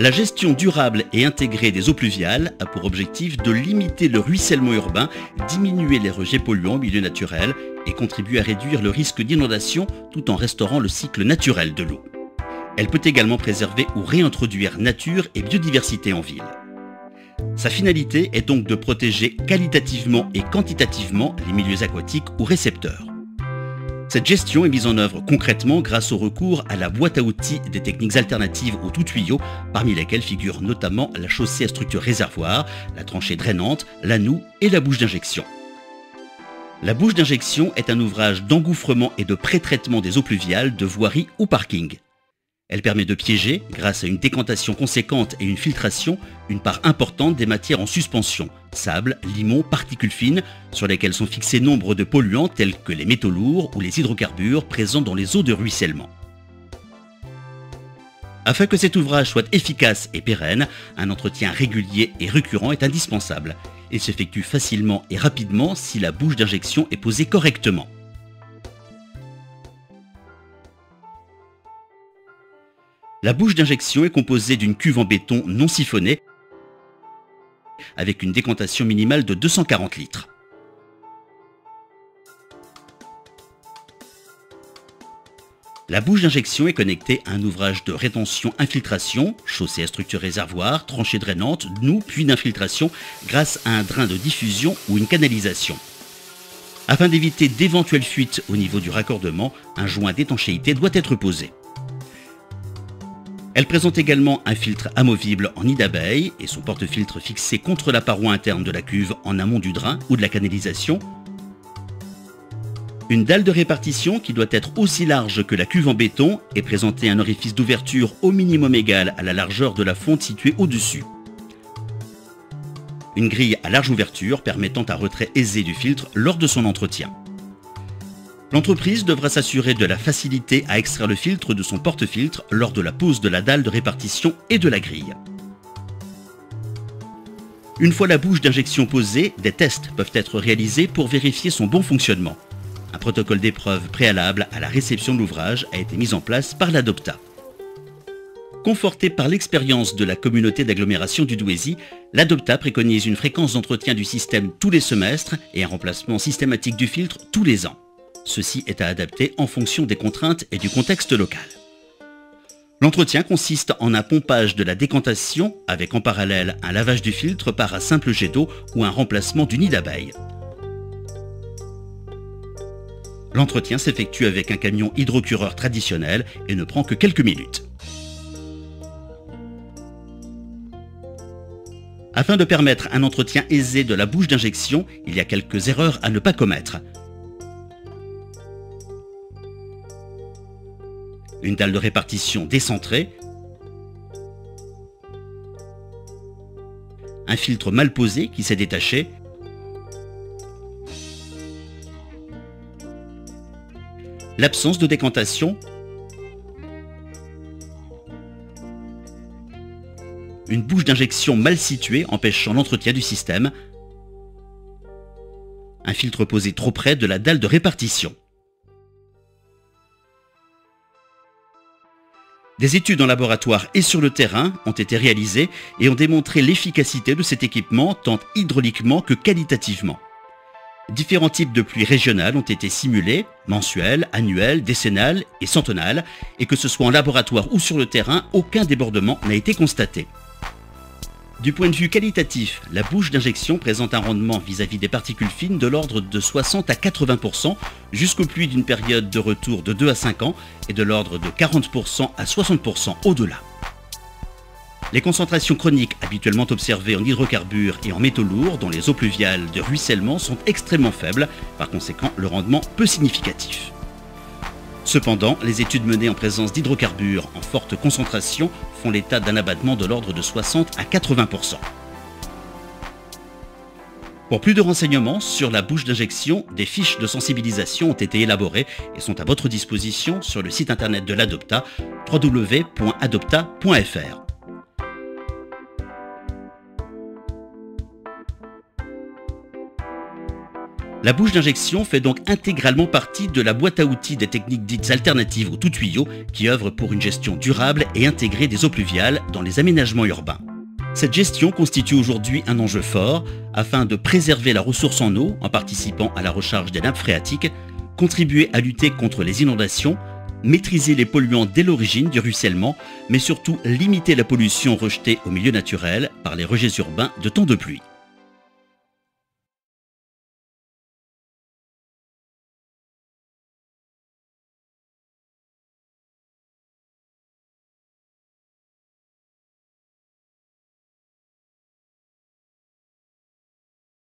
La gestion durable et intégrée des eaux pluviales a pour objectif de limiter le ruissellement urbain, diminuer les rejets polluants au milieu naturel et contribuer à réduire le risque d'inondation tout en restaurant le cycle naturel de l'eau. Elle peut également préserver ou réintroduire nature et biodiversité en ville. Sa finalité est donc de protéger qualitativement et quantitativement les milieux aquatiques ou récepteurs. Cette gestion est mise en œuvre concrètement grâce au recours à la boîte à outils des techniques alternatives au tout tuyau, parmi lesquelles figurent notamment la chaussée à structure réservoir, la tranchée drainante, l'anoue et la bouche d'injection. La bouche d'injection est un ouvrage d'engouffrement et de pré-traitement des eaux pluviales de voirie ou parking. Elle permet de piéger, grâce à une décantation conséquente et une filtration, une part importante des matières en suspension, sable, limon, particules fines, sur lesquelles sont fixés nombre de polluants tels que les métaux lourds ou les hydrocarbures présents dans les eaux de ruissellement. Afin que cet ouvrage soit efficace et pérenne, un entretien régulier et récurrent est indispensable. Il s'effectue facilement et rapidement si la bouche d'injection est posée correctement. La bouche d'injection est composée d'une cuve en béton non siphonnée avec une décantation minimale de 240 litres. La bouche d'injection est connectée à un ouvrage de rétention-infiltration, chaussée à structure réservoir, tranchée drainante, noue puis d'infiltration grâce à un drain de diffusion ou une canalisation. Afin d'éviter d'éventuelles fuites au niveau du raccordement, un joint d'étanchéité doit être posé. Elle présente également un filtre amovible en nid d'abeille et son porte-filtre fixé contre la paroi interne de la cuve en amont du drain ou de la canalisation. Une dalle de répartition qui doit être aussi large que la cuve en béton et présenter un orifice d'ouverture au minimum égal à la largeur de la fonte située au-dessus. Une grille à large ouverture permettant un retrait aisé du filtre lors de son entretien. L'entreprise devra s'assurer de la facilité à extraire le filtre de son porte-filtre lors de la pose de la dalle de répartition et de la grille. Une fois la bouche d'injection posée, des tests peuvent être réalisés pour vérifier son bon fonctionnement. Un protocole d'épreuve préalable à la réception de l'ouvrage a été mis en place par l'Adopta. Conforté par l'expérience de la communauté d'agglomération du Douaisis, l'Adopta préconise une fréquence d'entretien du système tous les semestres et un remplacement systématique du filtre tous les ans. Ceci est à adapter en fonction des contraintes et du contexte local. L'entretien consiste en un pompage de la décantation avec en parallèle un lavage du filtre par un simple jet d'eau ou un remplacement du nid d'abeille. L'entretien s'effectue avec un camion hydrocureur traditionnel et ne prend que quelques minutes. Afin de permettre un entretien aisé de la bouche d'injection, il y a quelques erreurs à ne pas commettre. Une dalle de répartition décentrée, un filtre mal posé qui s'est détaché, l'absence de décantation, une bouche d'injection mal située empêchant l'entretien du système, un filtre posé trop près de la dalle de répartition. Des études en laboratoire et sur le terrain ont été réalisées et ont démontré l'efficacité de cet équipement tant hydrauliquement que qualitativement. Différents types de pluies régionales ont été simulés, mensuelles, annuelles, décennales et centenales, et que ce soit en laboratoire ou sur le terrain, aucun débordement n'a été constaté. Du point de vue qualitatif, la bouche d'injection présente un rendement vis-à-vis des particules fines de l'ordre de 60 à 80%, jusqu'aux pluies d'une période de retour de 2 à 5 ans et de l'ordre de 40% à 60% au-delà. Les concentrations chroniques habituellement observées en hydrocarbures et en métaux lourds dans les eaux pluviales de ruissellement sont extrêmement faibles, par conséquent le rendement peu significatif. Cependant, les études menées en présence d'hydrocarbures en forte concentration font l'état d'un abattement de l'ordre de 60 à 80%. Pour plus de renseignements sur la bouche d'injection, des fiches de sensibilisation ont été élaborées et sont à votre disposition sur le site internet de l'Adopta, www.adopta.fr. La bouche d'injection fait donc intégralement partie de la boîte à outils des techniques dites alternatives au tout tuyau qui œuvrent pour une gestion durable et intégrée des eaux pluviales dans les aménagements urbains. Cette gestion constitue aujourd'hui un enjeu fort afin de préserver la ressource en eau en participant à la recharge des nappes phréatiques, contribuer à lutter contre les inondations, maîtriser les polluants dès l'origine du ruissellement, mais surtout limiter la pollution rejetée au milieu naturel par les rejets urbains de temps de pluie.